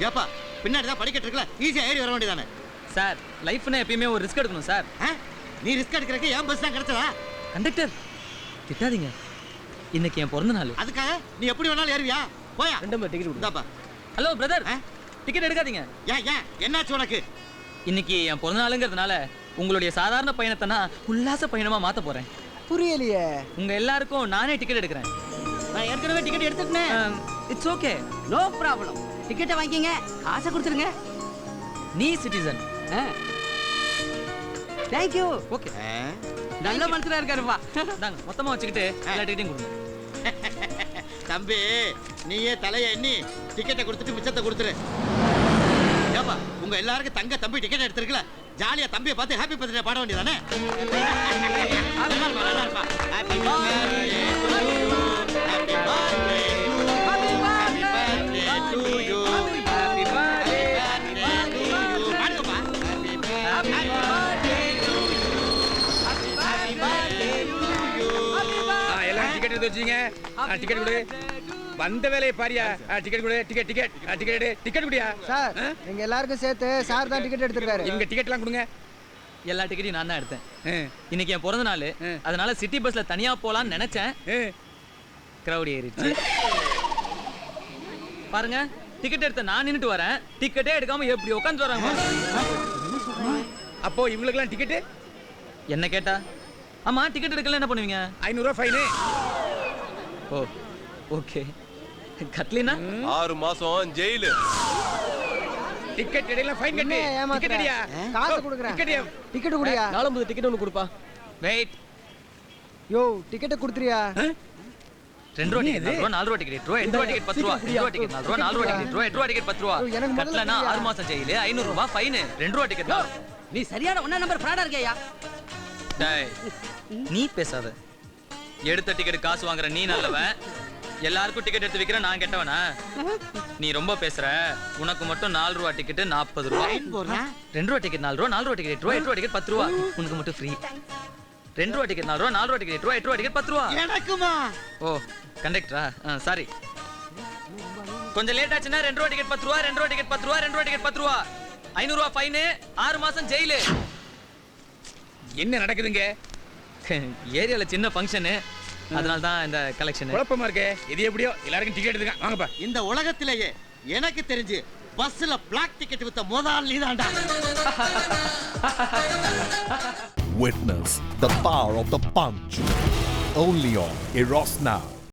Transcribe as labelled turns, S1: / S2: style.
S1: ஏப்பா பின்னாடி தான் படிக்கட்டு இருக்குல்ல, ஈஸியா ஏறி வர வேண்டியதானே.
S2: சார் லைஃப்னா எப்பயுமே ஒரு ரிஸ்க் எடுக்கணும் சார்.
S1: நீ ரிஸ்க் எடுக்கிறதுக்கு என் பஸ் தான் கிடைச்சதா?
S2: கண்டக்டர் திட்டாதீங்க, இன்னைக்கு என் பிறந்த நாள்.
S1: அதுக்காக நீ எப்படி வேணாலும் ஏறுவியா? போயா
S2: 2 நம்பர் டிக்கெட் கொடுத்தாப்பா.
S1: கொடுத்தாப்பா.
S2: ஹலோ பிரதர், டிக்கெட் எடுக்காதீங்க.
S1: ஏன் ஏன் என்னாச்சு உனக்கு?
S2: இன்னைக்கு என் பிறந்த நாளுங்கிறதுனால உங்களுடைய சாதாரண பயணத்தை நான் உல்லாச பயணமா மாத்த போறேன்.
S3: புரியலையே.
S2: உங்க எல்லாருக்கும் நானே டிக்கெட் எடுக்கிறேன்.
S3: நான் ஏற்கனவே டிக்கெட் எடுத்துட்டேன்.
S2: It's okay,
S3: no problem. டிக்கெட்டை வாங்கிங்க, காசை கொடுத்துருங்க.
S2: நீ சிட்டிசன்.
S3: Thank you.
S2: ஓகே,
S3: நல்ல மனுஷனா இருக்காருப்பா.
S2: தாங்க மொத்தமா வச்சுக்கிட்டு எல்லா டிக்கெட்டையும் கொடுங்க.
S1: தம்பி நீயே தலையை எண்ணி டிக்கெட்டை கொடுத்துட்டு மிச்சத்தை கொடுத்துரு. ஏப்பா உங்க எல்லாருக்கும் தங்க தம்பி டிக்கெட் எடுத்துருக்கல, ஜாலியா தம்பியை பார்த்து ஹாப்பி பர்த்டே பாட வேண்டியதானே.
S4: டிக்கெட் எடுத்து வச்சீங்க. டிக்கெட் கொடு. வந்த வேலையை பாரியா. டிக்கெட் கொடு. டிக்கெட் டிக்கெட் டிக்கெட் டிக்கெட் குடியா.
S3: சார் எங்க எல்லாருக்கும் சேர்த்து சார் தான் டிக்கெட் எடுத்துருக்காரு.
S4: இங்க டிக்கெட்லாம் கொடுங்க.
S2: எல்லா டிக்கெட்டையும் நான் தான் எடுத்தேன். இன்னைக்கு என் பிறந்த நாள், அதனால சிட்டி பஸ்ல தனியா போலான்னு நினைச்சேன். கிரௌட் ஏறிச்சு பாருங்க. டிக்கெட் எடுத்த நான் நின்னுட்டு வரேன், டிக்கெட்டே எடுக்காம எப்படி உட்காந்து வராங்க.
S4: அப்போ இவங்களுக்குலாம் டிக்கெட்
S2: என்ன கேட்டா? ஆமா, டிக்கெட் எடுக்கல என்ன பண்ணுவீங்க?
S4: 500 ரூபாய் ஃபைன்.
S2: ஓ ஓகே. கட்லினா
S5: 6 மாசம் ஜெயிலு.
S4: டிக்கெட் எடையில ஃபைன் கட்டு. டிக்கெட் எடியா.
S3: காசு கொடுக்குறேன். டிக்கெட் குடியா.
S2: 4 டிக்கெட் ஒன்னு கொடுப்பா. வெயிட்.
S3: யோ டிக்கெட் கொடுத்துறியா?
S2: 2 ரூபாய் டிக்கெட், 4 ரூபாய் டிக்கெட், 2 ரூபாய் டிக்கெட் 10 ரூபாய், 2 ரூபாய் டிக்கெட் 4 ரூபாய், 4 ரூபாய் டிக்கெட், 2 ரூபாய் டிக்கெட் 10 ரூபாய். கட்டலனா 6 மாசம் ஜெயிலு, 500 ரூபாய் ஃபைன், 2 ரூபாய் டிக்கெட்.
S3: நீ சரியான ஒண்ணா நம்பர் ஃப்ராடா இருக்கேயா.
S2: டேய் நீ பேசாத. எடுத்த டிக்கெட் காசு வாங்குற நீ நல்லவன், எல்லாருக்கும் டிக்கெட் எடுத்து விக்கிற நான் கெட்டவனா? நீ ரொம்ப பேசுற. உனக்கு மட்டும் 4 ரூபாய் டிக்கெட் 40 ரூபாய், 2 ரூபாய் டிக்கெட் 4 ரூபாய், 4 ரூபாய் டிக்கெட் 8 ரூபாய் டிக்கெட் 10 ரூபாய். உனக்கு மட்டும் ஃப்ரீ. 2 ரூபாய் டிக்கெட் 4 ரூபாய், 4 ரூபாய் டிக்கெட் 8 ரூபாய் டிக்கெட் 10 ரூபாய்.
S1: எனக்குமா?
S2: ஓ கண்டக்டரா? சாரி, கொஞ்சம் லேட் ஆச்சுன்னா 2 ரூபாய் டிக்கெட் 10 ரூபாய், 2 ரூபாய் டிக்கெட் 10 ரூபாய், 2 ரூபாய் டிக்கெட் 10 ரூபாய், 500 ரூபாய் ஃபைன், 6 மாசம் ஜெயிலு.
S4: என்ன நடக்குதுங்க?
S2: ஏரியால சின்ன ஃபங்க்ஷன், அதனால தான் இந்த கலெக்ஷன்.
S4: குழப்பமா இருக்கே. இது எப்படியோ எல்லாருக்கும் டிக்கெட் எடுத்துங்க. வாங்கப்பா.
S1: இந்த உலகத்திலேயே எனக்கு தெரிஞ்சு பஸ்ல பிளாக் டிக்கெட் வித்த முதல் நீதான்டா.
S6: Witness the power of the punch only on Eros Now.